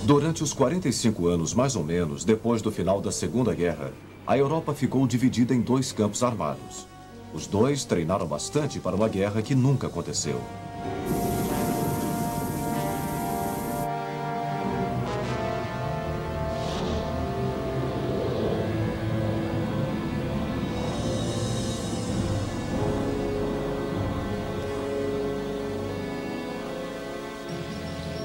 Durante os 45 anos, mais ou menos, depois do final da Segunda Guerra, a Europa ficou dividida em dois campos armados. Os dois treinaram bastante para uma guerra que nunca aconteceu.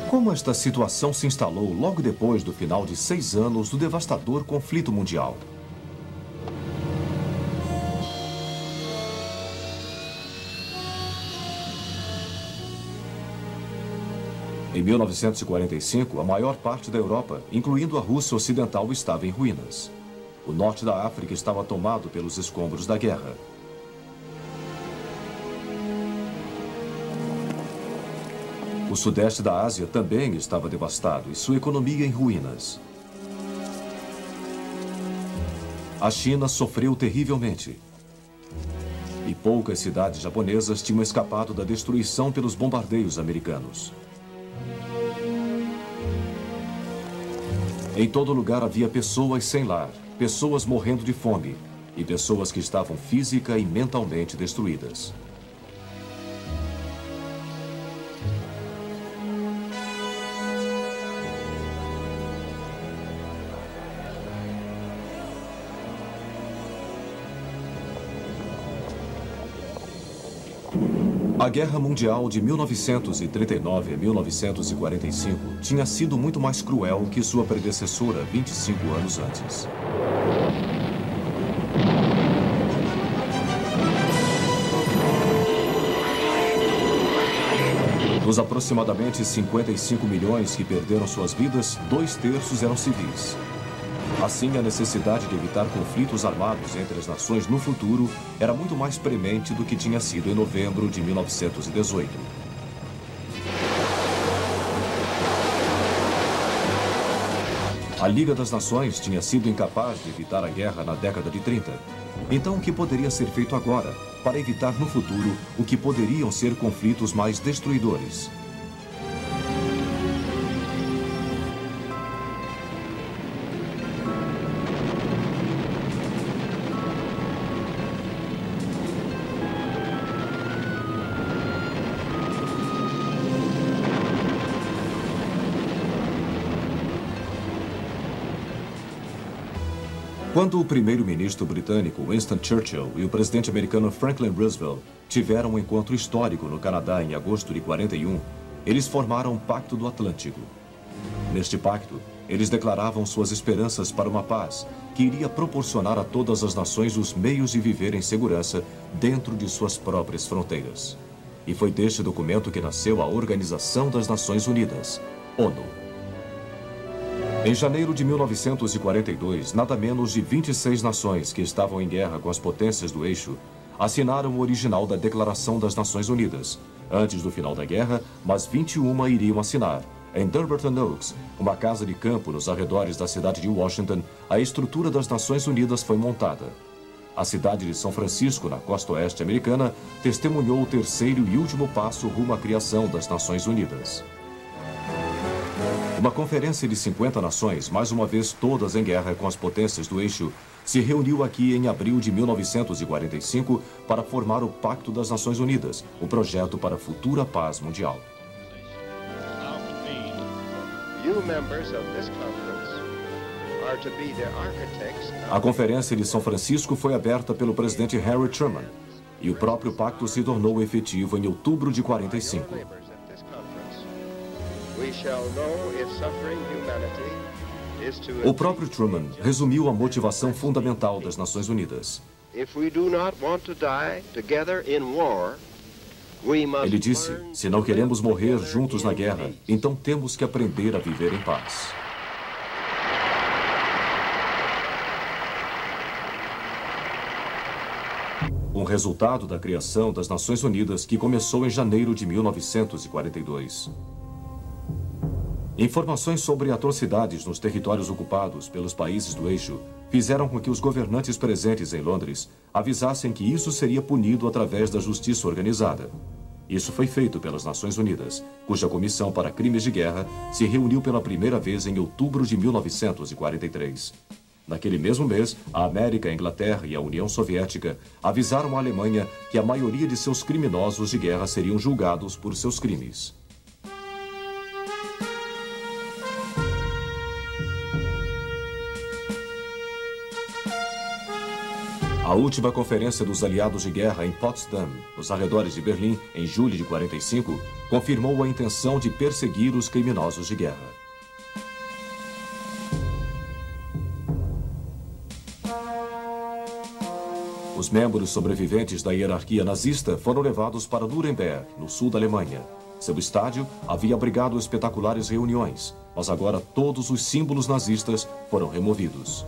Como esta situação se instalou logo depois do final de 6 anos do devastador conflito mundial? Em 1945, a maior parte da Europa, incluindo a Rússia Ocidental, estava em ruínas. O norte da África estava tomado pelos escombros da guerra. O sudeste da Ásia também estava devastado e sua economia em ruínas. A China sofreu terrivelmente. E poucas cidades japonesas tinham escapado da destruição pelos bombardeios americanos. Em todo lugar havia pessoas sem lar, pessoas morrendo de fome e pessoas que estavam física e mentalmente destruídas. A Guerra Mundial de 1939 a 1945 tinha sido muito mais cruel que sua predecessora 25 anos antes. Dos aproximadamente 55 milhões que perderam suas vidas, 2/3 eram civis. Assim, a necessidade de evitar conflitos armados entre as nações no futuro era muito mais premente do que tinha sido em novembro de 1918. A Liga das Nações tinha sido incapaz de evitar a guerra na década de 30. Então, o que poderia ser feito agora para evitar no futuro o que poderiam ser conflitos mais destruidores? Quando o primeiro-ministro britânico Winston Churchill e o presidente americano Franklin Roosevelt tiveram um encontro histórico no Canadá em agosto de 41, eles formaram o Pacto do Atlântico. Neste pacto, eles declaravam suas esperanças para uma paz que iria proporcionar a todas as nações os meios de viver em segurança dentro de suas próprias fronteiras. E foi deste documento que nasceu a Organização das Nações Unidas, ONU. Em janeiro de 1942, nada menos de 26 nações que estavam em guerra com as potências do eixo assinaram o original da Declaração das Nações Unidas. Antes do final da guerra, mas 21 iriam assinar. Em Dumbarton Oaks, uma casa de campo nos arredores da cidade de Washington, a estrutura das Nações Unidas foi montada. A cidade de São Francisco, na costa oeste americana, testemunhou o terceiro e último passo rumo à criação das Nações Unidas. Uma conferência de 50 nações, mais uma vez todas em guerra com as potências do eixo, se reuniu aqui em abril de 1945 para formar o Pacto das Nações Unidas, o projeto para a futura paz mundial. A Conferência de São Francisco foi aberta pelo presidente Harry Truman, e o próprio pacto se tornou efetivo em outubro de 45. O próprio Truman resumiu a motivação fundamental das Nações Unidas. Ele disse, se não queremos morrer juntos na guerra, então temos que aprender a viver em paz. Um resultado da criação das Nações Unidas que começou em janeiro de 1942. Informações sobre atrocidades nos territórios ocupados pelos países do eixo fizeram com que os governantes presentes em Londres avisassem que isso seria punido através da justiça organizada. Isso foi feito pelas Nações Unidas, cuja Comissão para Crimes de Guerra se reuniu pela primeira vez em outubro de 1943. Naquele mesmo mês, a América, a Inglaterra e a União Soviética avisaram a Alemanha que a maioria de seus criminosos de guerra seriam julgados por seus crimes. A última conferência dos aliados de guerra em Potsdam, nos arredores de Berlim, em julho de 45, confirmou a intenção de perseguir os criminosos de guerra. Os membros sobreviventes da hierarquia nazista foram levados para Nuremberg, no sul da Alemanha. Seu estádio havia abrigado espetaculares reuniões, mas agora todos os símbolos nazistas foram removidos.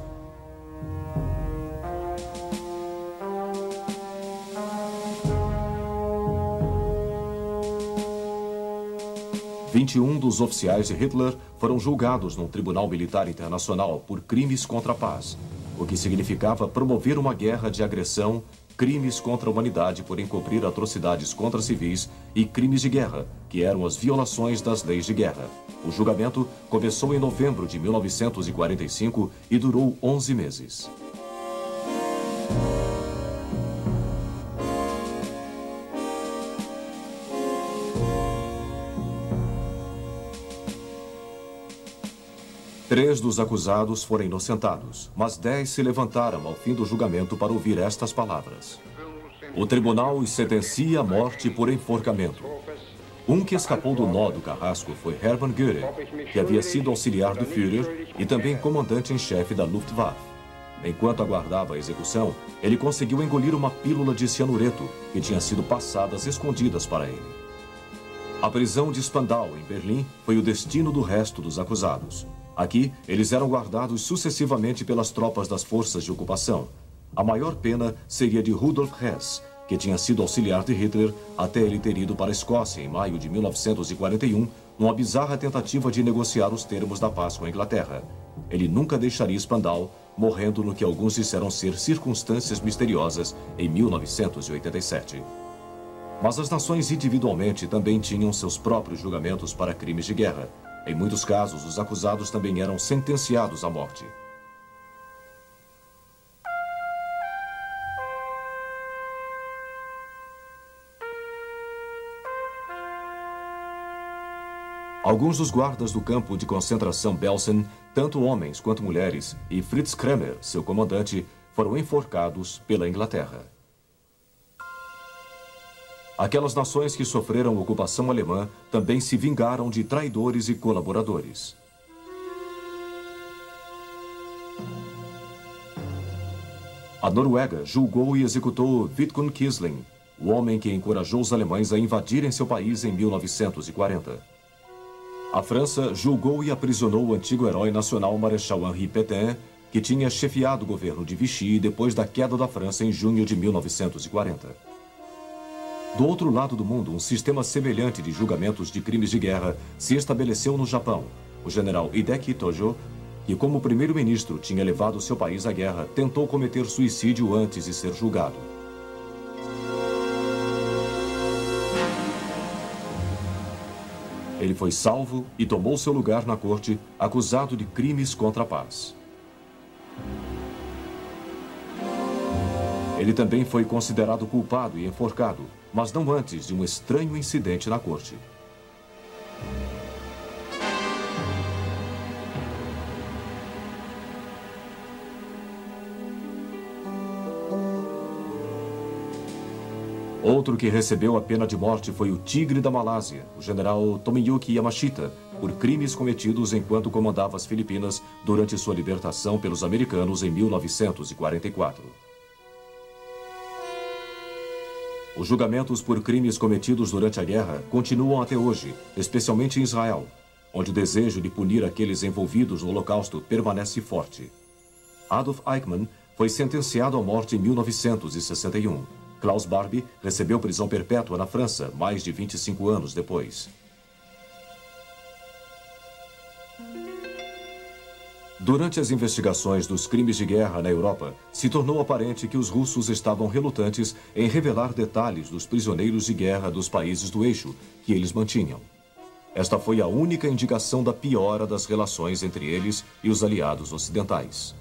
21 dos oficiais de Hitler foram julgados num tribunal militar internacional por crimes contra a paz, o que significava promover uma guerra de agressão, crimes contra a humanidade por encobrir atrocidades contra civis e crimes de guerra, que eram as violações das leis de guerra. O julgamento começou em novembro de 1945 e durou 11 meses. Três dos acusados foram inocentados, mas 10 se levantaram ao fim do julgamento para ouvir estas palavras. O tribunal os sentencia à morte por enforcamento. Um que escapou do nó do carrasco foi Hermann Göring, que havia sido auxiliar do Führer e também comandante em chefe da Luftwaffe. Enquanto aguardava a execução, ele conseguiu engolir uma pílula de cianureto que tinha sido passada às escondidas para ele. A prisão de Spandau, em Berlim, foi o destino do resto dos acusados. Aqui, eles eram guardados sucessivamente pelas tropas das forças de ocupação. A maior pena seria de Rudolf Hess, que tinha sido auxiliar de Hitler até ele ter ido para a Escócia em maio de 1941, numa bizarra tentativa de negociar os termos da paz com a Inglaterra. Ele nunca deixaria Spandau, morrendo no que alguns disseram ser circunstâncias misteriosas em 1987. Mas as nações individualmente também tinham seus próprios julgamentos para crimes de guerra. Em muitos casos, os acusados também eram sentenciados à morte. Alguns dos guardas do campo de concentração Belsen, tanto homens quanto mulheres, e Fritz Kremer, seu comandante, foram enforcados pela Inglaterra. Aquelas nações que sofreram ocupação alemã também se vingaram de traidores e colaboradores. A Noruega julgou e executou Vidkun Quisling, o homem que encorajou os alemães a invadirem seu país em 1940. A França julgou e aprisionou o antigo herói nacional Marechal Henri Pétain, que tinha chefiado o governo de Vichy depois da queda da França em junho de 1940. Do outro lado do mundo, um sistema semelhante de julgamentos de crimes de guerra se estabeleceu no Japão. O general Hideki Tojo, que como primeiro-ministro tinha levado seu país à guerra, tentou cometer suicídio antes de ser julgado. Ele foi salvo e tomou seu lugar na corte, acusado de crimes contra a paz. Ele também foi considerado culpado e enforcado, mas não antes de um estranho incidente na corte. Outro que recebeu a pena de morte foi o Tigre da Malásia, o general Tomiyuki Yamashita, por crimes cometidos enquanto comandava as Filipinas durante sua libertação pelos americanos em 1944. Os julgamentos por crimes cometidos durante a guerra continuam até hoje, especialmente em Israel, onde o desejo de punir aqueles envolvidos no Holocausto permanece forte. Adolf Eichmann foi sentenciado à morte em 1961. Klaus Barbie recebeu prisão perpétua na França, mais de 25 anos depois. Durante as investigações dos crimes de guerra na Europa, se tornou aparente que os russos estavam relutantes em revelar detalhes dos prisioneiros de guerra dos países do eixo que eles mantinham. Esta foi a única indicação da piora das relações entre eles e os aliados ocidentais.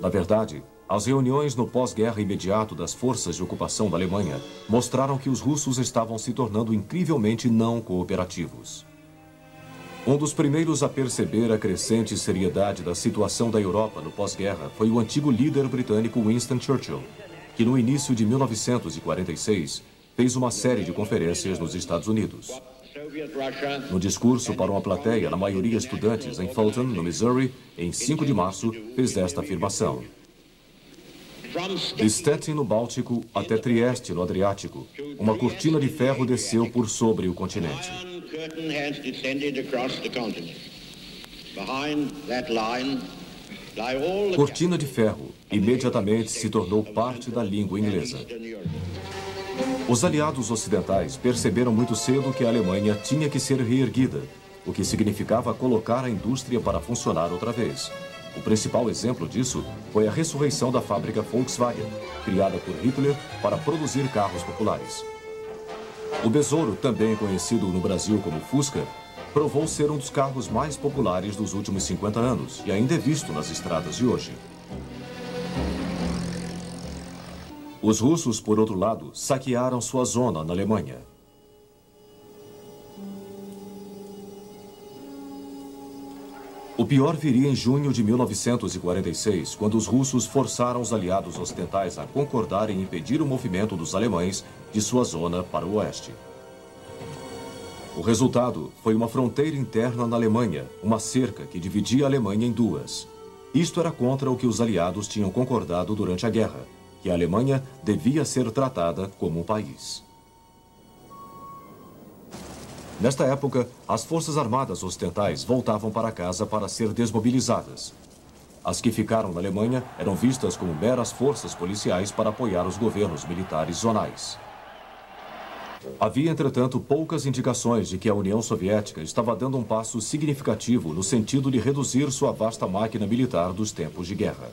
Na verdade, as reuniões no pós-guerra imediato das forças de ocupação da Alemanha mostraram que os russos estavam se tornando incrivelmente não cooperativos. Um dos primeiros a perceber a crescente seriedade da situação da Europa no pós-guerra foi o antigo líder britânico Winston Churchill, que no início de 1946 fez uma série de conferências nos Estados Unidos. No discurso para uma plateia, na maioria estudantes, em Fulton, no Missouri, em 5 de março, fez esta afirmação: de Stettin, no Báltico, até Trieste, no Adriático, uma cortina de ferro desceu por sobre o continente. Cortina de ferro imediatamente se tornou parte da língua inglesa. Os aliados ocidentais perceberam muito cedo que a Alemanha tinha que ser reerguida, o que significava colocar a indústria para funcionar outra vez. O principal exemplo disso foi a ressurreição da fábrica Volkswagen, criada por Hitler para produzir carros populares. O Besouro, também conhecido no Brasil como Fusca, provou ser um dos carros mais populares dos últimos 50 anos e ainda é visto nas estradas de hoje. Os russos, por outro lado, saquearam sua zona na Alemanha. O pior viria em junho de 1946, quando os russos forçaram os aliados ocidentais a concordar em impedir o movimento dos alemães de sua zona para o oeste. O resultado foi uma fronteira interna na Alemanha, uma cerca que dividia a Alemanha em duas. Isto era contra o que os aliados tinham concordado durante a guerra, que a Alemanha devia ser tratada como um país. Nesta época, as forças armadas ocidentais voltavam para casa para ser desmobilizadas. As que ficaram na Alemanha eram vistas como meras forças policiais para apoiar os governos militares zonais. Havia, entretanto, poucas indicações de que a União Soviética estava dando um passo significativo no sentido de reduzir sua vasta máquina militar dos tempos de guerra.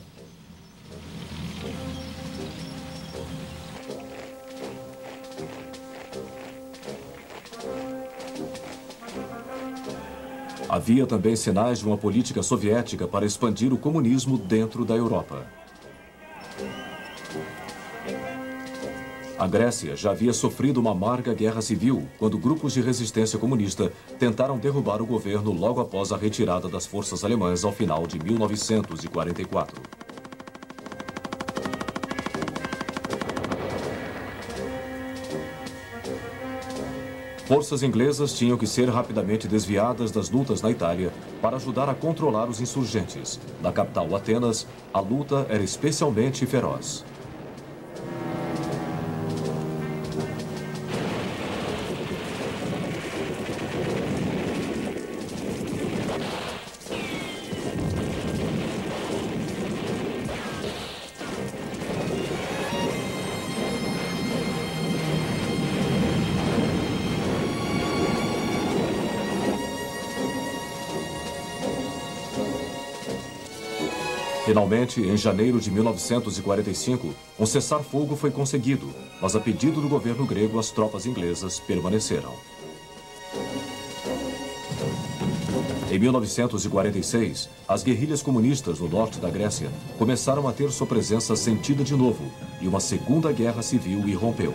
Havia também sinais de uma política soviética para expandir o comunismo dentro da Europa. A Grécia já havia sofrido uma amarga guerra civil quando grupos de resistência comunista tentaram derrubar o governo logo após a retirada das forças alemãs ao final de 1944. Forças inglesas tinham que ser rapidamente desviadas das lutas na Itália para ajudar a controlar os insurgentes. Na capital, Atenas, a luta era especialmente feroz. Finalmente, em janeiro de 1945, um cessar-fogo foi conseguido, mas a pedido do governo grego, as tropas inglesas permaneceram. Em 1946, as guerrilhas comunistas no norte da Grécia começaram a ter sua presença sentida de novo e uma segunda guerra civil irrompeu.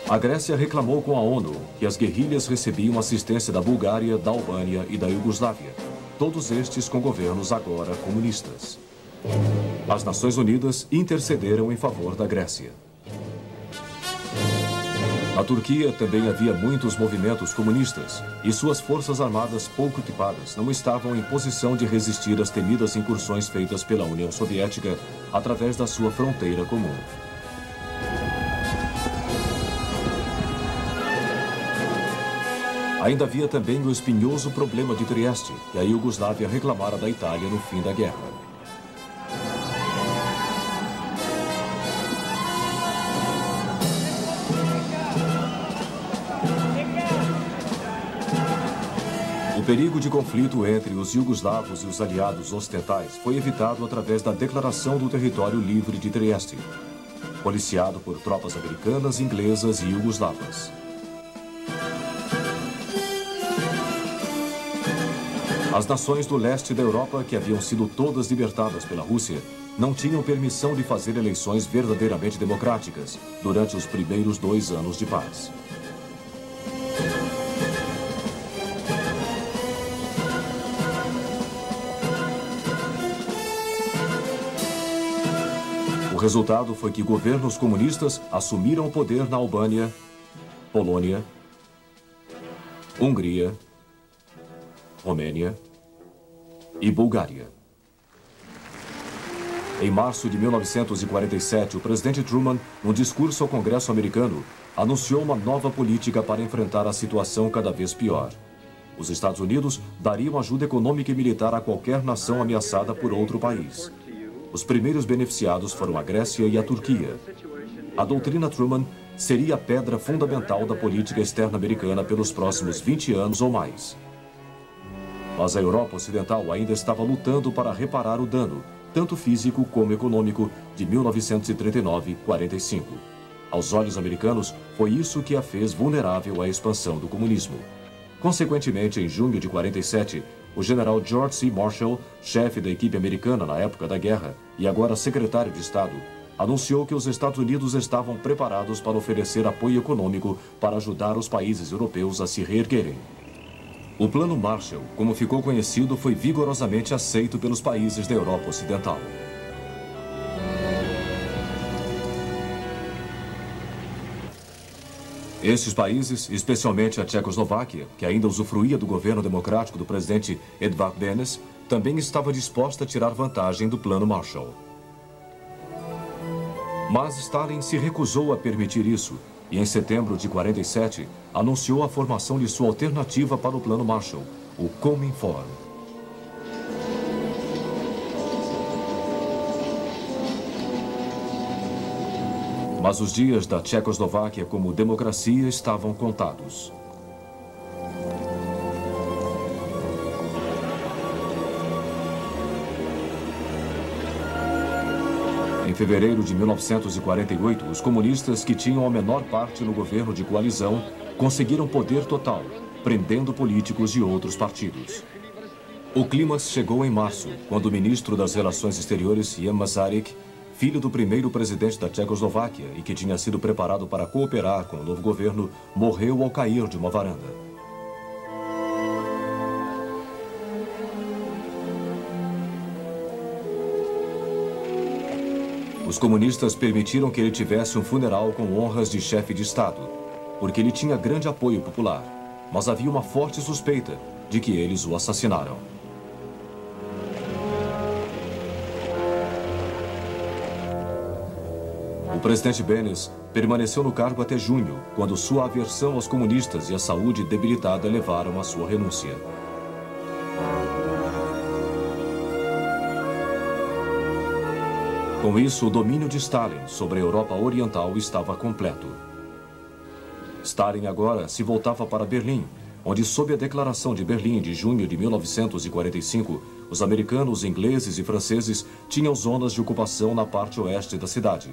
A Grécia reclamou com a ONU que as guerrilhas recebiam assistência da Bulgária, da Albânia e da Iugoslávia, todos estes com governos agora comunistas. As Nações Unidas intercederam em favor da Grécia. Na Turquia também havia muitos movimentos comunistas e suas forças armadas pouco equipadas não estavam em posição de resistir às temidas incursões feitas pela União Soviética através da sua fronteira comum. Ainda havia também o espinhoso problema de Trieste, que a Iugoslávia reclamara da Itália no fim da guerra. O perigo de conflito entre os iugoslavos e os aliados ocidentais foi evitado através da declaração do território livre de Trieste, policiado por tropas americanas, inglesas e iugoslavas. As nações do leste da Europa, que haviam sido todas libertadas pela Rússia, não tinham permissão de fazer eleições verdadeiramente democráticas durante os primeiros 2 anos de paz. O resultado foi que governos comunistas assumiram o poder na Albânia, Polônia, Hungria, Romênia e Bulgária. Em março de 1947, o presidente Truman, num discurso ao Congresso americano, anunciou uma nova política para enfrentar a situação cada vez pior. Os Estados Unidos dariam ajuda econômica e militar a qualquer nação ameaçada por outro país. Os primeiros beneficiados foram a Grécia e a Turquia. A doutrina Truman seria a pedra fundamental da política externa americana pelos próximos 20 anos ou mais. Mas a Europa Ocidental ainda estava lutando para reparar o dano, tanto físico como econômico, de 1939-45. Aos olhos americanos, foi isso que a fez vulnerável à expansão do comunismo. Consequentemente, em junho de 47, o general George C. Marshall, chefe da equipe americana na época da guerra e agora secretário de Estado, anunciou que os Estados Unidos estavam preparados para oferecer apoio econômico para ajudar os países europeus a se reerguerem. O Plano Marshall, como ficou conhecido, foi vigorosamente aceito pelos países da Europa Ocidental. Estes países, especialmente a Tchecoslováquia, que ainda usufruía do governo democrático do presidente Edvard Benes, também estava disposta a tirar vantagem do Plano Marshall. Mas Stalin se recusou a permitir isso e, em setembro de 47, anunciou a formação de sua alternativa para o Plano Marshall, o Cominform. Mas os dias da Tchecoslováquia como democracia estavam contados. Em fevereiro de 1948, os comunistas, que tinham a menor parte no governo de coalizão, conseguiram poder total, prendendo políticos de outros partidos. O clímax chegou em março, quando o ministro das Relações Exteriores, Jan Masaryk, filho do primeiro presidente da Tchecoslováquia e que tinha sido preparado para cooperar com o novo governo, morreu ao cair de uma varanda. Os comunistas permitiram que ele tivesse um funeral com honras de chefe de Estado, porque ele tinha grande apoio popular, mas havia uma forte suspeita de que eles o assassinaram. O presidente Benes permaneceu no cargo até junho, quando sua aversão aos comunistas e a saúde debilitada levaram à sua renúncia. Com isso, o domínio de Stalin sobre a Europa Oriental estava completo. Stalin agora se voltava para Berlim, onde, sob a Declaração de Berlim de junho de 1945, os americanos, ingleses e franceses tinham zonas de ocupação na parte oeste da cidade.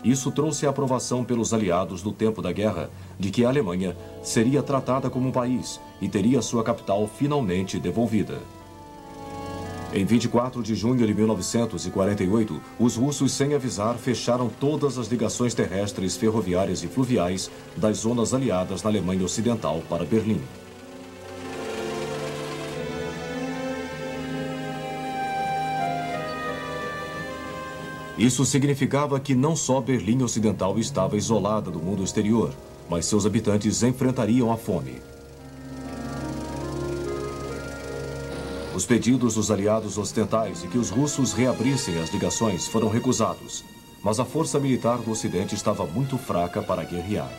Isso trouxe a aprovação pelos aliados no tempo da guerra de que a Alemanha seria tratada como um país e teria sua capital finalmente devolvida. Em 24 de junho de 1948, os russos, sem avisar, fecharam todas as ligações terrestres, ferroviárias e fluviais das zonas aliadas na Alemanha Ocidental para Berlim. Isso significava que não só Berlim Ocidental estava isolada do mundo exterior, mas seus habitantes enfrentariam a fome. Os pedidos dos aliados ocidentais de que os russos reabrissem as ligações foram recusados, mas a força militar do Ocidente estava muito fraca para guerrear.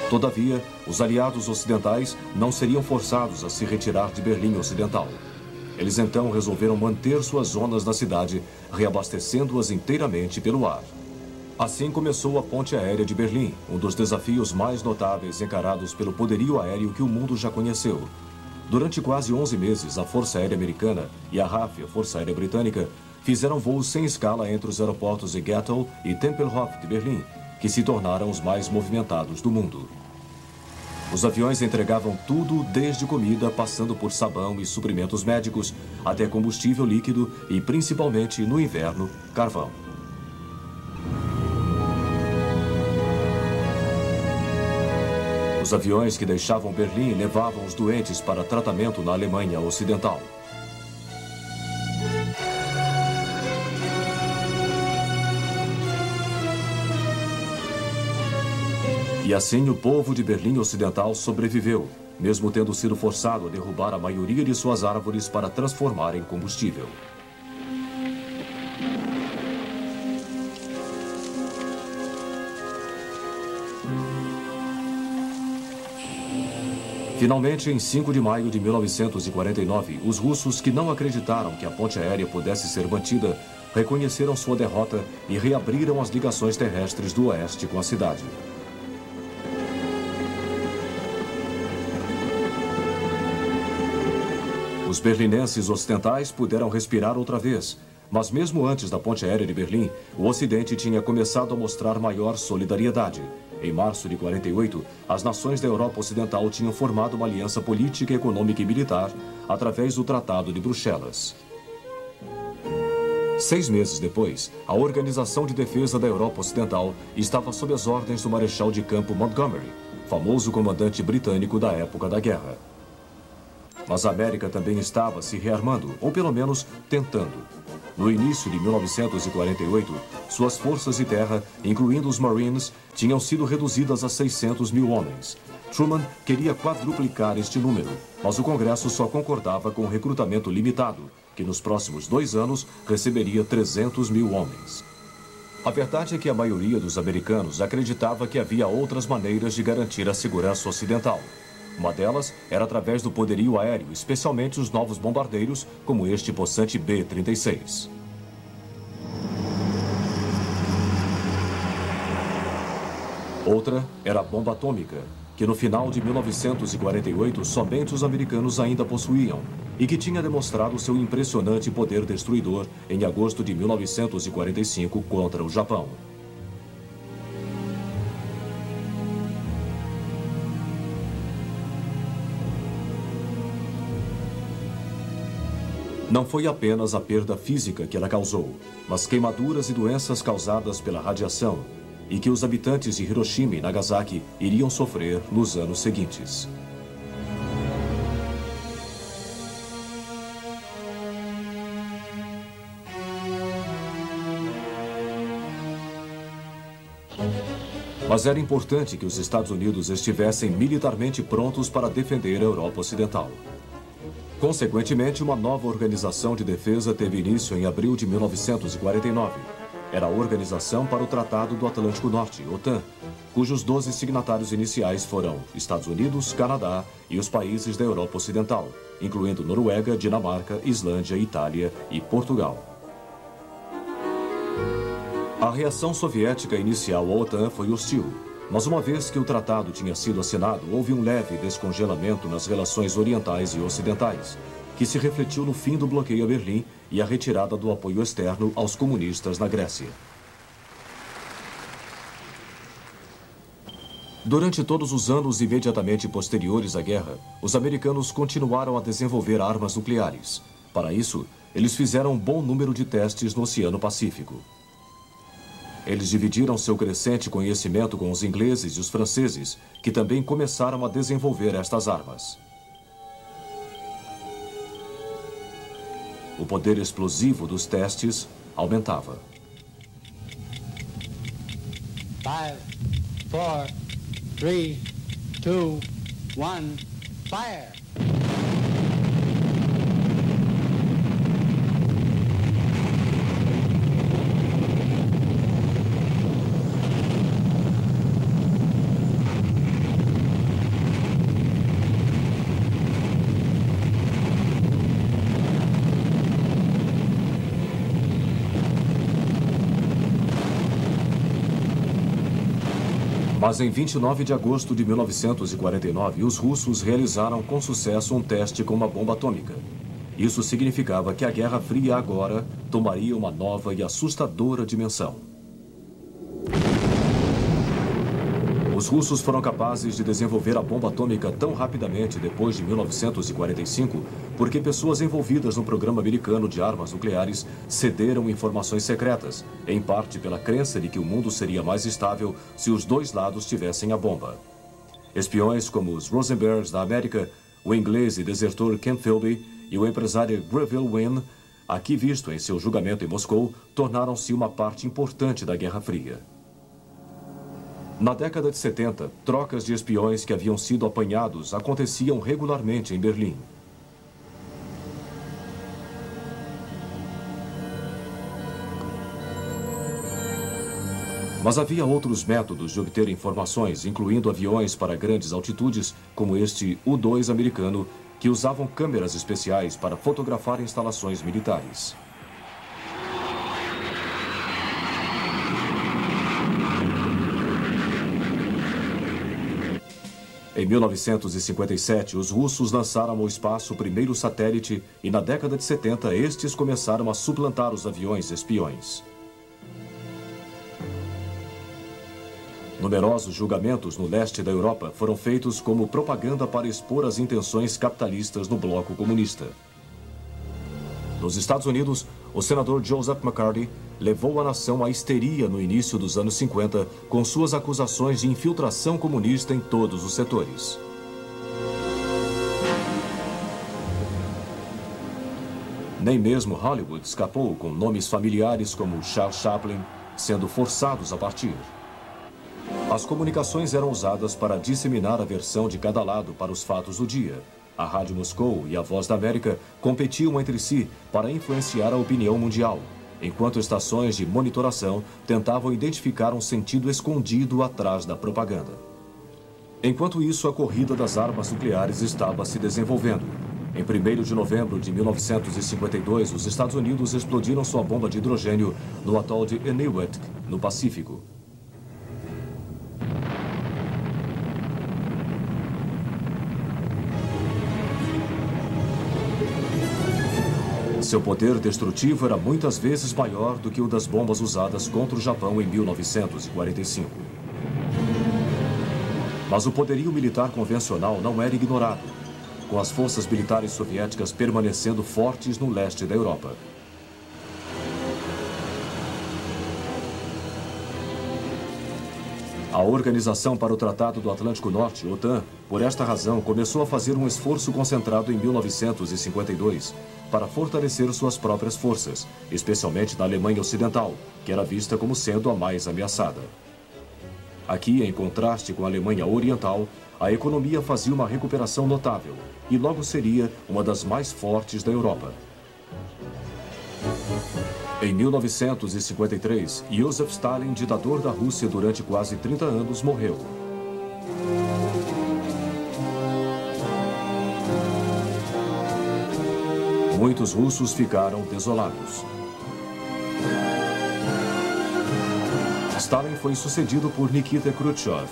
Todavia, os aliados ocidentais não seriam forçados a se retirar de Berlim Ocidental. Eles então resolveram manter suas zonas na cidade, reabastecendo-as inteiramente pelo ar. Assim começou a ponte aérea de Berlim, um dos desafios mais notáveis encarados pelo poderio aéreo que o mundo já conheceu. Durante quase 11 meses, a Força Aérea Americana e a RAF, a Força Aérea Britânica, fizeram voos sem escala entre os aeroportos de Gatow e Tempelhof de Berlim, que se tornaram os mais movimentados do mundo. Os aviões entregavam tudo, desde comida, passando por sabão e suprimentos médicos, até combustível líquido e, principalmente no inverno, carvão. Os aviões que deixavam Berlim levavam os doentes para tratamento na Alemanha Ocidental. E assim o povo de Berlim Ocidental sobreviveu, mesmo tendo sido forçado a derrubar a maioria de suas árvores para transformar em combustível. Finalmente, em 5 de maio de 1949, os russos que não acreditaram que a ponte aérea pudesse ser mantida, reconheceram sua derrota e reabriram as ligações terrestres do oeste com a cidade. Os berlinenses ocidentais puderam respirar outra vez, mas mesmo antes da ponte aérea de Berlim, o Ocidente tinha começado a mostrar maior solidariedade. Em março de 48, as nações da Europa Ocidental tinham formado uma aliança política, econômica e militar através do Tratado de Bruxelas. 6 meses depois, a Organização de Defesa da Europa Ocidental estava sob as ordens do Marechal de Campo Montgomery, famoso comandante britânico da época da guerra. Mas a América também estava se rearmando, ou pelo menos tentando. No início de 1948, suas forças de terra, incluindo os Marines, tinham sido reduzidas a 600 mil homens. Truman queria quadruplicar este número, mas o Congresso só concordava com um recrutamento limitado, que nos próximos 2 anos receberia 300 mil homens. A verdade é que a maioria dos americanos acreditava que havia outras maneiras de garantir a segurança ocidental. Uma delas era através do poderio aéreo, especialmente os novos bombardeiros, como este possante B-36. Outra era a bomba atômica, que no final de 1948 somente os americanos ainda possuíam, e que tinha demonstrado seu impressionante poder destruidor em agosto de 1945 contra o Japão. Não foi apenas a perda física que ela causou, mas queimaduras e doenças causadas pela radiação, e que os habitantes de Hiroshima e Nagasaki iriam sofrer nos anos seguintes. Mas era importante que os Estados Unidos estivessem militarmente prontos para defender a Europa Ocidental. Consequentemente, uma nova organização de defesa teve início em abril de 1949. Era a Organização para o Tratado do Atlântico Norte, OTAN, cujos 12 signatários iniciais foram Estados Unidos, Canadá e os países da Europa Ocidental, incluindo Noruega, Dinamarca, Islândia, Itália e Portugal. A reação soviética inicial à OTAN foi hostil, mas uma vez que o tratado tinha sido assinado, houve um leve descongelamento nas relações orientais e ocidentais, que se refletiu no fim do bloqueio a Berlim e a retirada do apoio externo aos comunistas na Grécia. Durante todos os anos imediatamente posteriores à guerra, os americanos continuaram a desenvolver armas nucleares. Para isso, eles fizeram um bom número de testes no Oceano Pacífico. Eles dividiram seu crescente conhecimento com os ingleses e os franceses, que também começaram a desenvolver estas armas. O poder explosivo dos testes aumentava. 5, 4, 3, 2, 1, fire! Mas em 29 de agosto de 1949, os russos realizaram com sucesso um teste com uma bomba atômica. Isso significava que a Guerra Fria agora tomaria uma nova e assustadora dimensão. Os russos foram capazes de desenvolver a bomba atômica tão rapidamente depois de 1945 porque pessoas envolvidas no programa americano de armas nucleares cederam informações secretas, em parte pela crença de que o mundo seria mais estável se os dois lados tivessem a bomba. Espiões como os Rosenbergs da América, o inglês e desertor Ken Philby e o empresário Greville Wynne, aqui visto em seu julgamento em Moscou, tornaram-se uma parte importante da Guerra Fria. Na década de 70, trocas de espiões que haviam sido apanhados aconteciam regularmente em Berlim. Mas havia outros métodos de obter informações, incluindo aviões para grandes altitudes, como este U-2 americano, que usavam câmeras especiais para fotografar instalações militares. Em 1957, os russos lançaram ao espaço o primeiro satélite e na década de 70 estes começaram a suplantar os aviões espiões. Numerosos julgamentos no leste da Europa foram feitos como propaganda para expor as intenções capitalistas no bloco comunista. Nos Estados Unidos, o senador Joseph McCarthy levou a nação à histeria no início dos anos 50 com suas acusações de infiltração comunista em todos os setores. Nem mesmo Hollywood escapou com nomes familiares como Charles Chaplin sendo forçados a partir. As comunicações eram usadas para disseminar a versão de cada lado para os fatos do dia. A Rádio Moscou e a Voz da América competiam entre si para influenciar a opinião mundial, enquanto estações de monitoração tentavam identificar um sentido escondido atrás da propaganda. Enquanto isso, a corrida das armas nucleares estava se desenvolvendo. Em 1º de novembro de 1952, os Estados Unidos explodiram sua bomba de hidrogênio no atol de Eniwetok, no Pacífico. Seu poder destrutivo era muitas vezes maior do que o das bombas usadas contra o Japão em 1945. Mas o poderio militar convencional não era ignorado, com as forças militares soviéticas permanecendo fortes no leste da Europa. A Organização para o Tratado do Atlântico Norte, OTAN, por esta razão, começou a fazer um esforço concentrado em 1952 para fortalecer suas próprias forças, especialmente na Alemanha Ocidental, que era vista como sendo a mais ameaçada. Aqui, em contraste com a Alemanha Oriental, a economia fazia uma recuperação notável e logo seria uma das mais fortes da Europa. Em 1953, Joseph Stalin, ditador da Rússia durante quase 30 anos, morreu. Muitos russos ficaram desolados. Stalin foi sucedido por Nikita Khrushchev,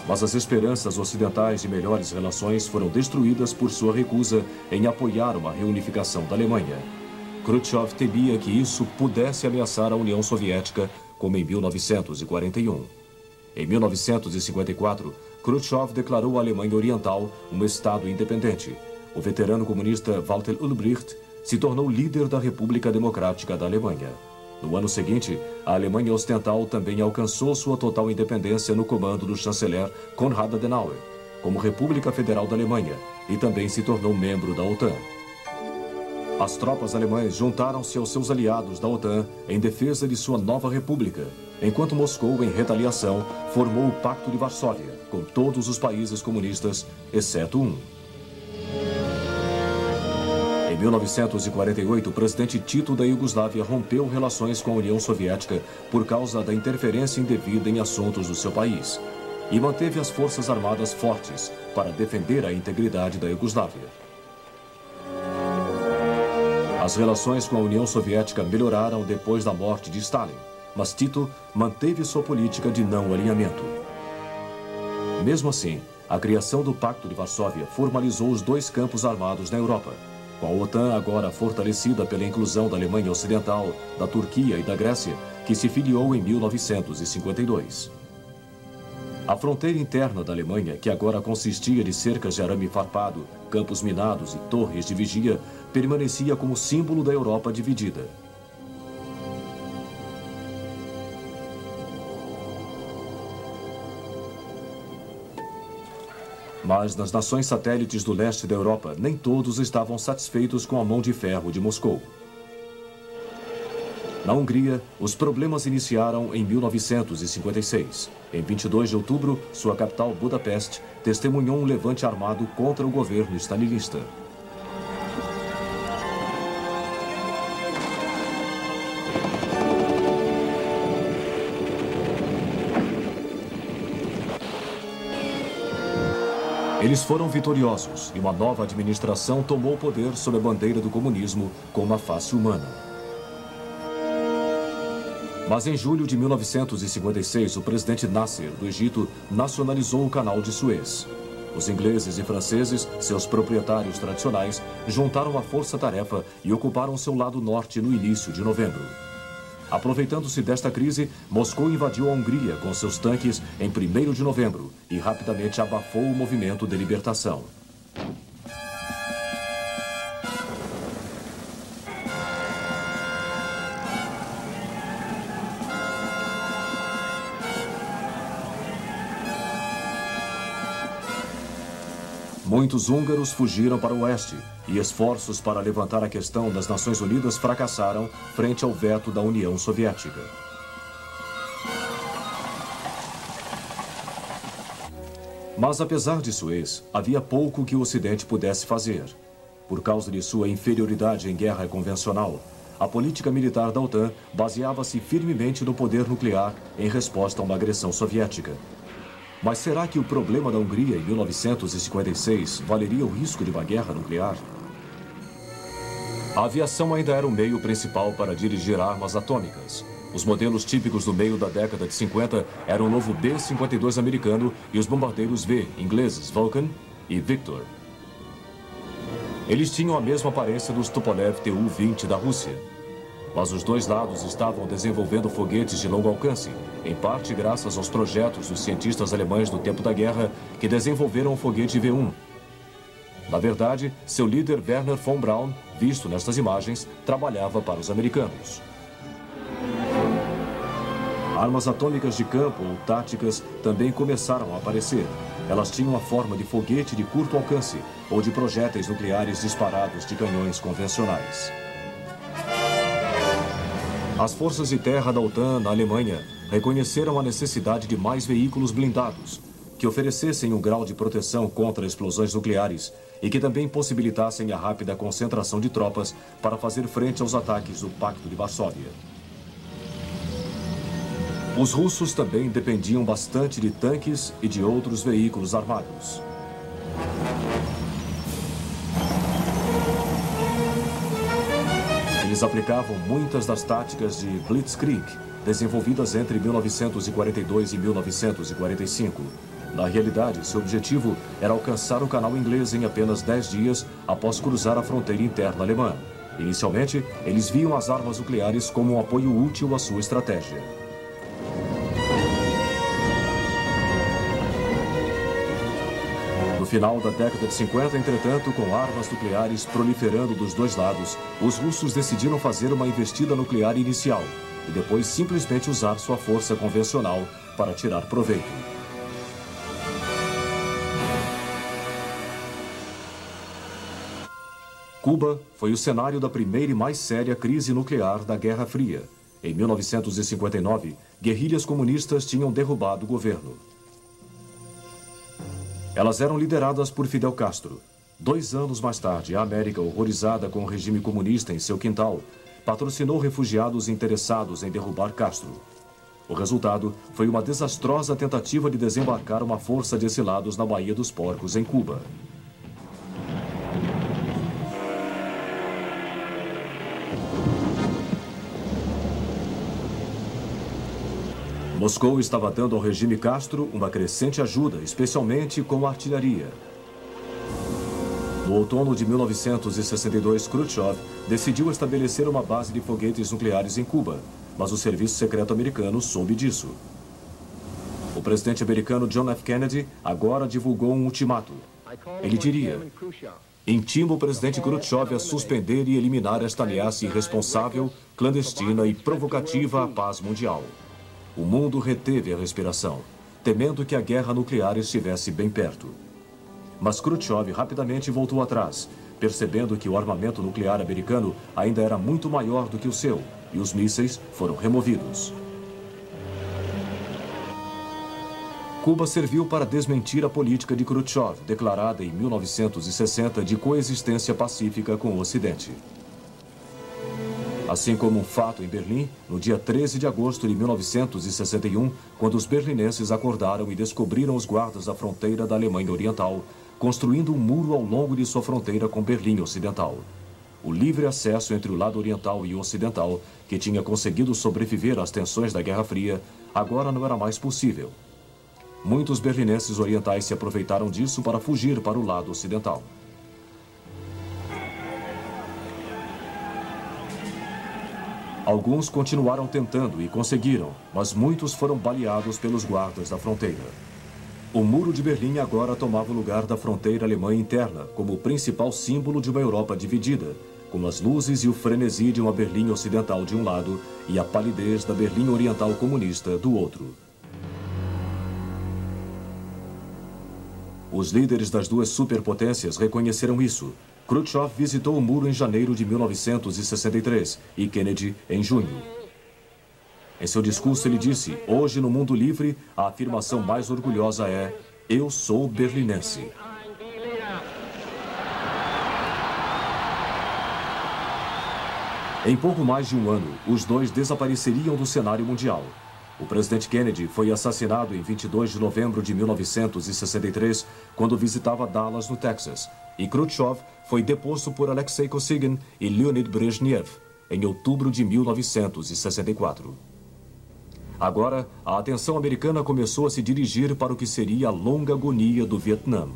mas as esperanças ocidentais de melhores relações foram destruídas por sua recusa em apoiar uma reunificação da Alemanha. Khrushchev temia que isso pudesse ameaçar a União Soviética, como em 1941. Em 1954, Khrushchev declarou a Alemanha Oriental um Estado independente. O veterano comunista Walter Ulbricht se tornou líder da República Democrática da Alemanha. No ano seguinte, a Alemanha Ocidental também alcançou sua total independência no comando do chanceler Konrad Adenauer, como República Federal da Alemanha, e também se tornou membro da OTAN. As tropas alemãs juntaram-se aos seus aliados da OTAN em defesa de sua nova república, enquanto Moscou, em retaliação, formou o Pacto de Varsóvia, com todos os países comunistas, exceto um. Em 1948, o presidente Tito da Iugoslávia rompeu relações com a União Soviética por causa da interferência indevida em assuntos do seu país e manteve as forças armadas fortes para defender a integridade da Iugoslávia. As relações com a União Soviética melhoraram depois da morte de Stalin, mas Tito manteve sua política de não alinhamento. Mesmo assim, a criação do Pacto de Varsóvia formalizou os dois campos armados na Europa, com a OTAN agora fortalecida pela inclusão da Alemanha Ocidental, da Turquia e da Grécia, que se filiou em 1952. A fronteira interna da Alemanha, que agora consistia de cercas de arame farpado, campos minados e torres de vigia, permanecia como símbolo da Europa dividida. Mas nas nações satélites do leste da Europa, nem todos estavam satisfeitos com a mão de ferro de Moscou. Na Hungria, os problemas iniciaram em 1956. Em 22 de outubro, sua capital, Budapeste, testemunhou um levante armado contra o governo stalinista. Eles foram vitoriosos e uma nova administração tomou o poder sob a bandeira do comunismo com uma face humana. Mas em julho de 1956, o presidente Nasser, do Egito, nacionalizou o canal de Suez. Os ingleses e franceses, seus proprietários tradicionais, juntaram a força-tarefa e ocuparam seu lado norte no início de novembro. Aproveitando-se desta crise, Moscou invadiu a Hungria com seus tanques em 1º de novembro e rapidamente abafou o movimento de libertação. Muitos húngaros fugiram para o oeste e esforços para levantar a questão das Nações Unidas fracassaram frente ao veto da União Soviética. Mas apesar de Suez, havia pouco que o Ocidente pudesse fazer. Por causa de sua inferioridade em guerra convencional, a política militar da OTAN baseava-se firmemente no poder nuclear em resposta a uma agressão soviética. Mas será que o problema da Hungria em 1956 valeria o risco de uma guerra nuclear? A aviação ainda era o meio principal para dirigir armas atômicas. Os modelos típicos do meio da década de 50 eram o novo B-52 americano e os bombardeiros V, ingleses Vulcan e Victor. Eles tinham a mesma aparência dos Tupolev Tu-20 da Rússia. Mas os dois lados estavam desenvolvendo foguetes de longo alcance, em parte graças aos projetos dos cientistas alemães do tempo da guerra que desenvolveram o foguete V1. Na verdade, seu líder Wernher von Braun, visto nestas imagens, trabalhava para os americanos. Armas atômicas de campo ou táticas também começaram a aparecer. Elas tinham a forma de foguete de curto alcance ou de projéteis nucleares disparados de canhões convencionais. As forças de terra da OTAN na Alemanha reconheceram a necessidade de mais veículos blindados, que oferecessem um grau de proteção contra explosões nucleares e que também possibilitassem a rápida concentração de tropas para fazer frente aos ataques do Pacto de Varsóvia. Os russos também dependiam bastante de tanques e de outros veículos armados. Eles aplicavam muitas das táticas de Blitzkrieg, desenvolvidas entre 1942 e 1945. Na realidade, seu objetivo era alcançar o canal inglês em apenas 10 dias após cruzar a fronteira interna alemã. Inicialmente, eles viam as armas nucleares como um apoio útil à sua estratégia. No final da década de 50, entretanto, com armas nucleares proliferando dos dois lados, os russos decidiram fazer uma investida nuclear inicial e depois simplesmente usar sua força convencional para tirar proveito. Cuba foi o cenário da primeira e mais séria crise nuclear da Guerra Fria. Em 1959, guerrilhas comunistas tinham derrubado o governo. Elas eram lideradas por Fidel Castro. 2 anos mais tarde, a América, horrorizada com o regime comunista em seu quintal, patrocinou refugiados interessados em derrubar Castro. O resultado foi uma desastrosa tentativa de desembarcar uma força de exilados na Baía dos Porcos, em Cuba. Moscou estava dando ao regime Castro uma crescente ajuda, especialmente com a artilharia. No outono de 1962, Khrushchev decidiu estabelecer uma base de foguetes nucleares em Cuba, mas o serviço secreto americano soube disso. O presidente americano John F. Kennedy agora divulgou um ultimato. Ele diria: intimo o presidente Khrushchev a suspender e eliminar esta ameaça irresponsável, clandestina e provocativa à paz mundial. O mundo reteve a respiração, temendo que a guerra nuclear estivesse bem perto. Mas Khrushchev rapidamente voltou atrás, percebendo que o armamento nuclear americano ainda era muito maior do que o seu, e os mísseis foram removidos. Cuba serviu para desmentir a política de Khrushchev, declarada em 1960 de coexistência pacífica com o Ocidente. Assim como um fato em Berlim, no dia 13 de agosto de 1961, quando os berlinenses acordaram e descobriram os guardas da fronteira da Alemanha Oriental, construindo um muro ao longo de sua fronteira com Berlim Ocidental. O livre acesso entre o lado oriental e o ocidental, que tinha conseguido sobreviver às tensões da Guerra Fria, agora não era mais possível. Muitos berlinenses orientais se aproveitaram disso para fugir para o lado ocidental. Alguns continuaram tentando e conseguiram, mas muitos foram baleados pelos guardas da fronteira. O Muro de Berlim agora tomava o lugar da fronteira alemã interna, como o principal símbolo de uma Europa dividida, com as luzes e o frenesi de uma Berlim Ocidental de um lado e a palidez da Berlim Oriental comunista do outro. Os líderes das duas superpotências reconheceram isso. Khrushchev visitou o muro em janeiro de 1963 e Kennedy em junho. Em seu discurso ele disse: hoje no mundo livre, a afirmação mais orgulhosa é: eu sou berlinense. Em pouco mais de um ano, os dois desapareceriam do cenário mundial. O presidente Kennedy foi assassinado em 22 de novembro de 1963, quando visitava Dallas, no Texas, e Khrushchev foi deposto por Alexei Kosygin e Leonid Brezhnev em outubro de 1964. Agora, a atenção americana começou a se dirigir para o que seria a longa agonia do Vietnã.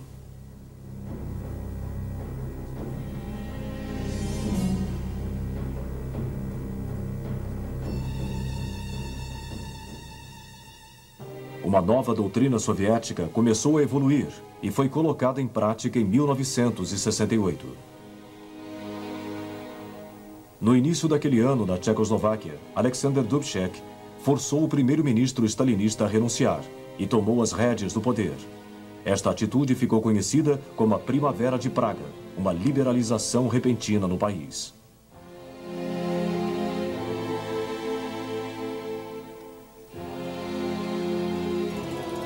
Uma nova doutrina soviética começou a evoluir e foi colocada em prática em 1968. No início daquele ano, na Tchecoslováquia, Alexander Dubček forçou o primeiro-ministro stalinista a renunciar e tomou as rédeas do poder. Esta atitude ficou conhecida como a Primavera de Praga, uma liberalização repentina no país.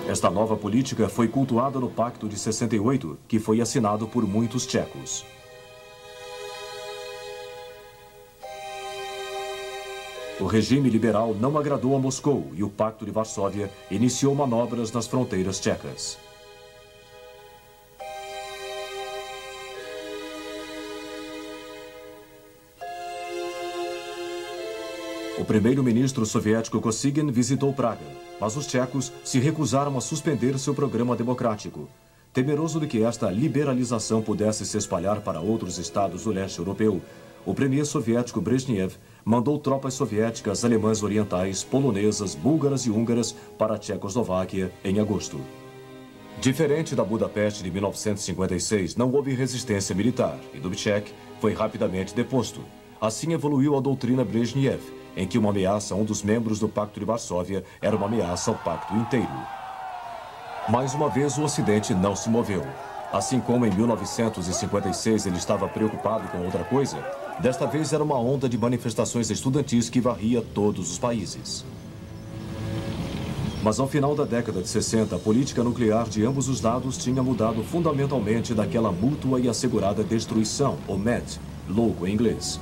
Esta nova política foi cultuada no Pacto de 68, que foi assinado por muitos tchecos. O regime liberal não agradou a Moscou e o Pacto de Varsóvia iniciou manobras nas fronteiras tchecas. O primeiro-ministro soviético Kosygin visitou Praga, mas os tchecos se recusaram a suspender seu programa democrático. Temeroso de que esta liberalização pudesse se espalhar para outros estados do leste europeu, o premier soviético Brezhnev mandou tropas soviéticas alemãs orientais, polonesas, búlgaras e húngaras para a Tchecoslováquia em agosto. Diferente da Budapeste de 1956, não houve resistência militar e Dubček foi rapidamente deposto. Assim evoluiu a doutrina Brezhnev, em que uma ameaça a um dos membros do Pacto de Varsóvia era uma ameaça ao pacto inteiro. Mais uma vez, o Ocidente não se moveu. Assim como em 1956 ele estava preocupado com outra coisa, desta vez era uma onda de manifestações estudantis que varria todos os países. Mas ao final da década de 60, a política nuclear de ambos os lados tinha mudado fundamentalmente daquela mútua e assegurada destruição, ou MAD, louco em inglês.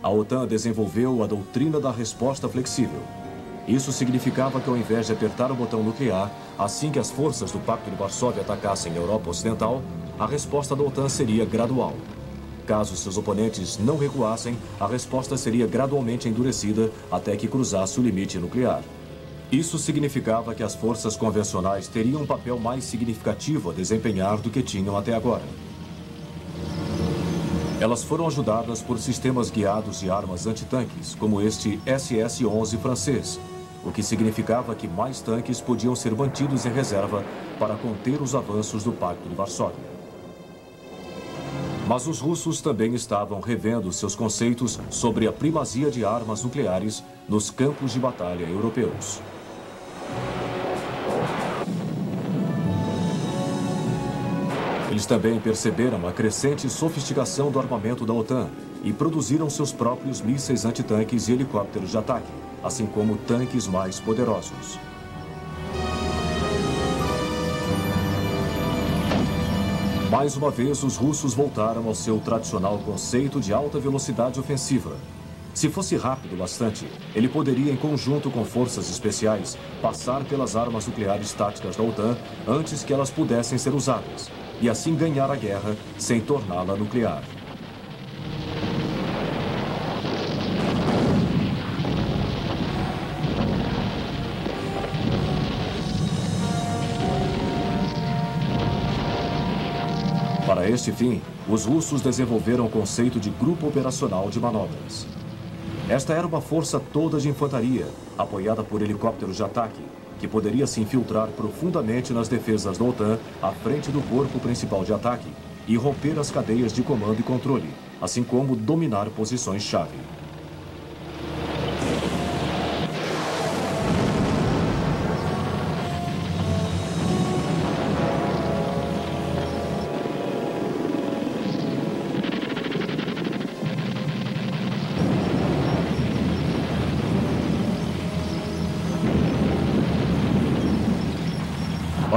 A OTAN desenvolveu a doutrina da resposta flexível. Isso significava que ao invés de apertar o botão nuclear, assim que as forças do Pacto de Varsóvia atacassem a Europa Ocidental, a resposta da OTAN seria gradual. Caso seus oponentes não recuassem, a resposta seria gradualmente endurecida até que cruzasse o limite nuclear. Isso significava que as forças convencionais teriam um papel mais significativo a desempenhar do que tinham até agora. Elas foram ajudadas por sistemas guiados de armas antitanques, como este SS-11 francês, o que significava que mais tanques podiam ser mantidos em reserva para conter os avanços do Pacto de Varsóvia. Mas os russos também estavam revendo seus conceitos sobre a primazia de armas nucleares nos campos de batalha europeus. Eles também perceberam a crescente sofisticação do armamento da OTAN e produziram seus próprios mísseis antitanques e helicópteros de ataque, assim como tanques mais poderosos. Mais uma vez, os russos voltaram ao seu tradicional conceito de alta velocidade ofensiva. Se fosse rápido bastante, ele poderia, em conjunto com forças especiais, passar pelas armas nucleares táticas da OTAN antes que elas pudessem ser usadas, e assim ganhar a guerra sem torná-la nuclear. Para este fim, os russos desenvolveram o conceito de Grupo Operacional de Manobras. Esta era uma força toda de infantaria, apoiada por helicópteros de ataque, que poderia se infiltrar profundamente nas defesas da OTAN à frente do corpo principal de ataque e romper as cadeias de comando e controle, assim como dominar posições-chave.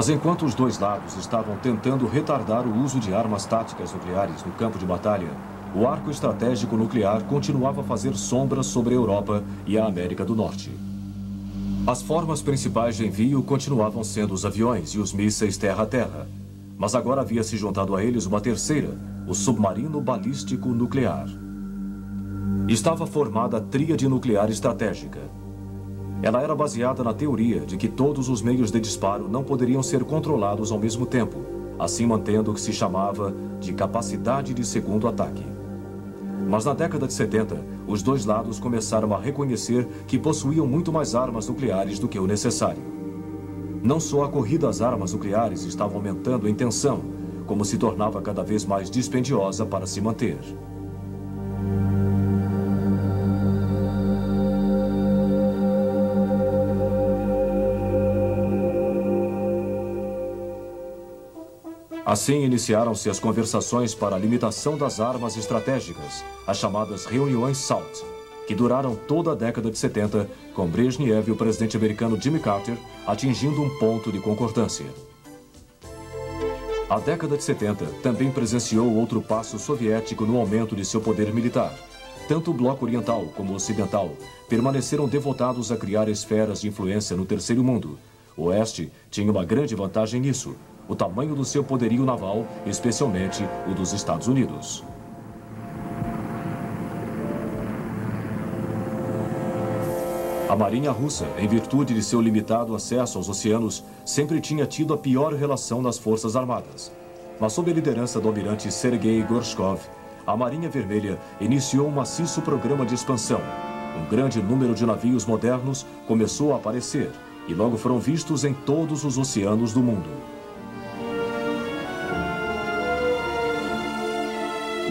Mas enquanto os dois lados estavam tentando retardar o uso de armas táticas nucleares no campo de batalha, o arco estratégico nuclear continuava a fazer sombras sobre a Europa e a América do Norte. As formas principais de envio continuavam sendo os aviões e os mísseis terra-a-terra, mas agora havia se juntado a eles uma terceira, o submarino balístico nuclear. Estava formada a tríade nuclear estratégica. Ela era baseada na teoria de que todos os meios de disparo não poderiam ser controlados ao mesmo tempo, assim mantendo o que se chamava de capacidade de segundo ataque. Mas na década de 70, os dois lados começaram a reconhecer que possuíam muito mais armas nucleares do que o necessário. Não só a corrida às armas nucleares estava aumentando em tensão, como se tornava cada vez mais dispendiosa para se manter. Assim iniciaram-se as conversações para a limitação das armas estratégicas, as chamadas reuniões SALT, que duraram toda a década de 70, com Brezhnev e o presidente americano Jimmy Carter atingindo um ponto de concordância. A década de 70 também presenciou outro passo soviético no aumento de seu poder militar. Tanto o bloco oriental como o ocidental permaneceram devotados a criar esferas de influência no terceiro mundo. O Oeste tinha uma grande vantagem nisso: o tamanho do seu poderio naval, especialmente o dos Estados Unidos. A Marinha Russa, em virtude de seu limitado acesso aos oceanos, sempre tinha tido a pior relação nas Forças Armadas. Mas sob a liderança do almirante Sergei Gorshkov, a Marinha Vermelha iniciou um maciço programa de expansão. Um grande número de navios modernos começou a aparecer e logo foram vistos em todos os oceanos do mundo.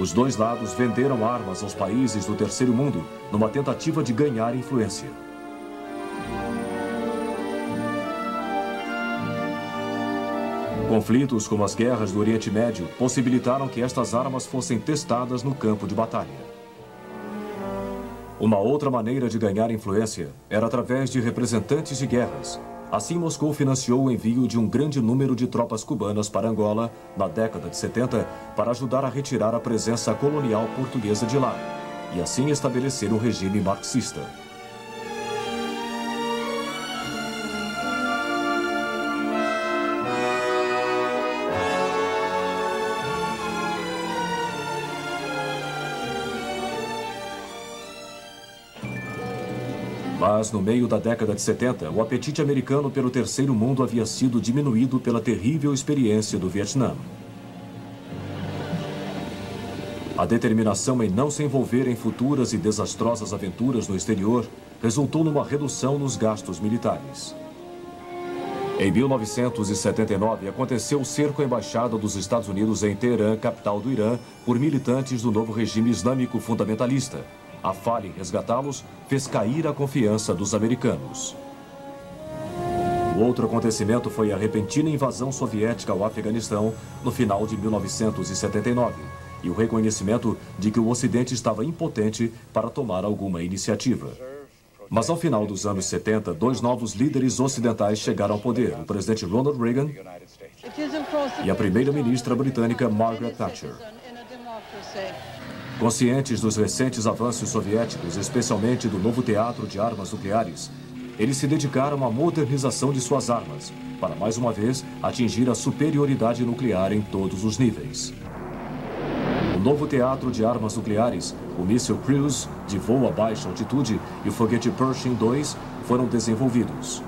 Os dois lados venderam armas aos países do terceiro mundo numa tentativa de ganhar influência. Conflitos como as guerras do Oriente Médio possibilitaram que estas armas fossem testadas no campo de batalha. Uma outra maneira de ganhar influência era através de representantes de guerras. Assim, Moscou financiou o envio de um grande número de tropas cubanas para Angola na década de 70 para ajudar a retirar a presença colonial portuguesa de lá e assim estabelecer um regime marxista. Mas, no meio da década de 70, o apetite americano pelo terceiro mundo havia sido diminuído pela terrível experiência do Vietnã. A determinação em não se envolver em futuras e desastrosas aventuras no exterior resultou numa redução nos gastos militares. Em 1979, aconteceu o cerco à embaixada dos Estados Unidos em Teherã, capital do Irã, por militantes do novo regime islâmico fundamentalista. A falha em resgatá-los fez cair a confiança dos americanos. O outro acontecimento foi a repentina invasão soviética ao Afeganistão no final de 1979 e o reconhecimento de que o Ocidente estava impotente para tomar alguma iniciativa. Mas ao final dos anos 70, dois novos líderes ocidentais chegaram ao poder, o presidente Ronald Reagan e a primeira-ministra britânica Margaret Thatcher. Conscientes dos recentes avanços soviéticos, especialmente do novo teatro de armas nucleares, eles se dedicaram à modernização de suas armas, para mais uma vez atingir a superioridade nuclear em todos os níveis. O novo teatro de armas nucleares, o míssil Cruise, de voo a baixa altitude, e o foguete Pershing II foram desenvolvidos.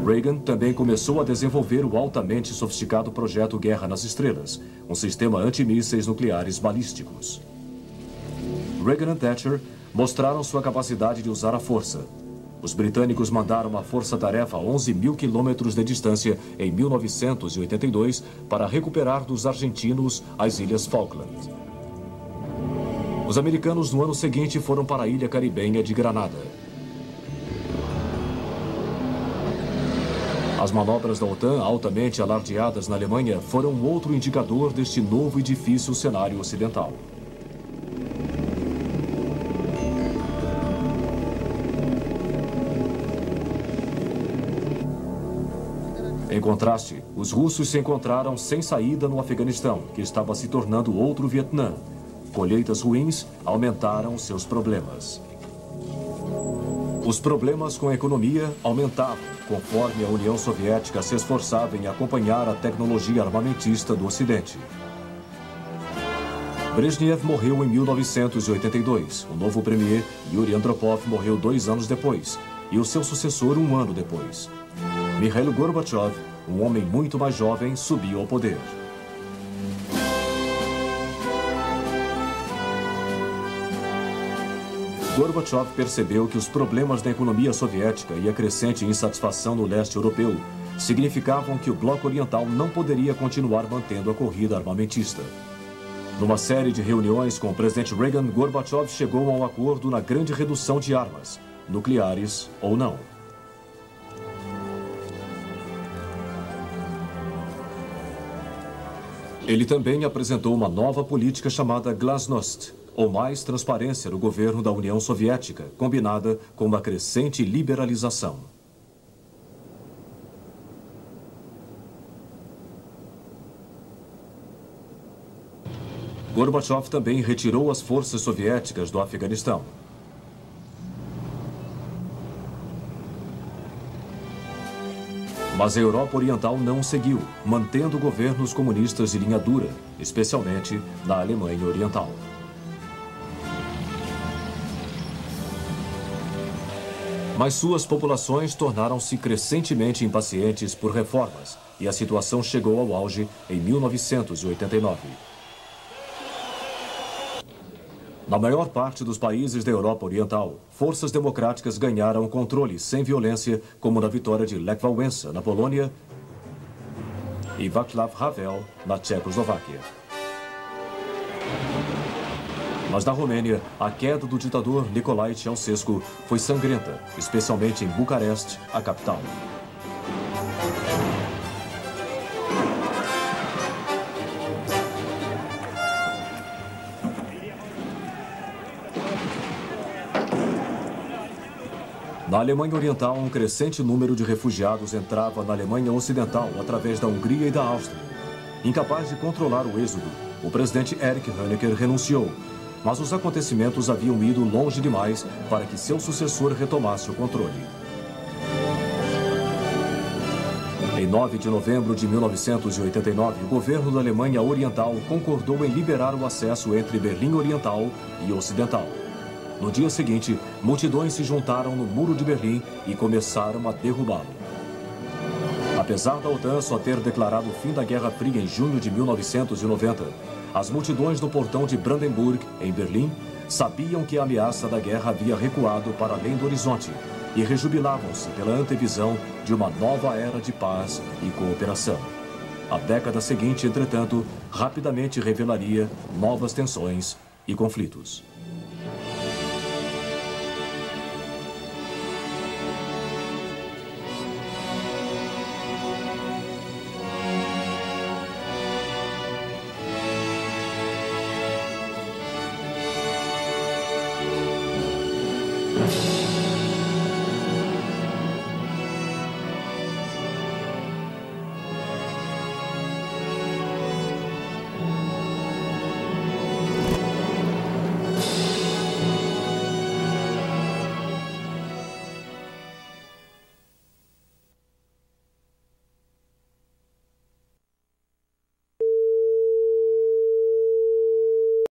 Reagan também começou a desenvolver o altamente sofisticado projeto Guerra nas Estrelas, um sistema antimísseis nucleares balísticos. Reagan e Thatcher mostraram sua capacidade de usar a força. Os britânicos mandaram uma força-tarefa a 11 mil quilômetros de distância em 1982 para recuperar dos argentinos as Ilhas Falkland. Os americanos no ano seguinte foram para a ilha caribenha de Granada. As manobras da OTAN, altamente alardeadas na Alemanha, foram outro indicador deste novo e difícil cenário ocidental. Em contraste, os russos se encontraram sem saída no Afeganistão, que estava se tornando outro Vietnã. Colheitas ruins aumentaram seus problemas. Os problemas com a economia aumentavam, conforme a União Soviética se esforçava em acompanhar a tecnologia armamentista do Ocidente. Brezhnev morreu em 1982. O novo premier, Yuri Andropov, morreu 2 anos depois, e o seu sucessor 1 ano depois. Mikhail Gorbachev, um homem muito mais jovem, subiu ao poder. Gorbachev percebeu que os problemas da economia soviética e a crescente insatisfação no leste europeu significavam que o bloco oriental não poderia continuar mantendo a corrida armamentista. Numa série de reuniões com o presidente Reagan, Gorbachev chegou a um acordo na grande redução de armas, nucleares ou não. Ele também apresentou uma nova política chamada Glasnost, ou mais transparência no governo da União Soviética, combinada com uma crescente liberalização. Gorbachev também retirou as forças soviéticas do Afeganistão. Mas a Europa Oriental não seguiu, mantendo governos comunistas de linha dura, especialmente na Alemanha Oriental. Mas suas populações tornaram-se crescentemente impacientes por reformas e a situação chegou ao auge em 1989. Na maior parte dos países da Europa Oriental, forças democráticas ganharam controle sem violência, como na vitória de Lech Wałęsa, na Polônia, e Václav Havel, na Tchecoslováquia. Mas na Romênia, a queda do ditador Nicolae Ceausescu foi sangrenta, especialmente em Bucareste, a capital. Na Alemanha Oriental, um crescente número de refugiados entrava na Alemanha Ocidental através da Hungria e da Áustria. Incapaz de controlar o êxodo, o presidente Erich Honecker renunciou, mas os acontecimentos haviam ido longe demais para que seu sucessor retomasse o controle. Em 9 de novembro de 1989, o governo da Alemanha Oriental concordou em liberar o acesso entre Berlim Oriental e Ocidental. No dia seguinte, multidões se juntaram no Muro de Berlim e começaram a derrubá-lo. Apesar da OTAN só ter declarado o fim da Guerra Fria em junho de 1990, as multidões no portão de Brandenburg, em Berlim, sabiam que a ameaça da guerra havia recuado para além do horizonte e rejubilavam-se pela antevisão de uma nova era de paz e cooperação. A década seguinte, entretanto, rapidamente revelaria novas tensões e conflitos.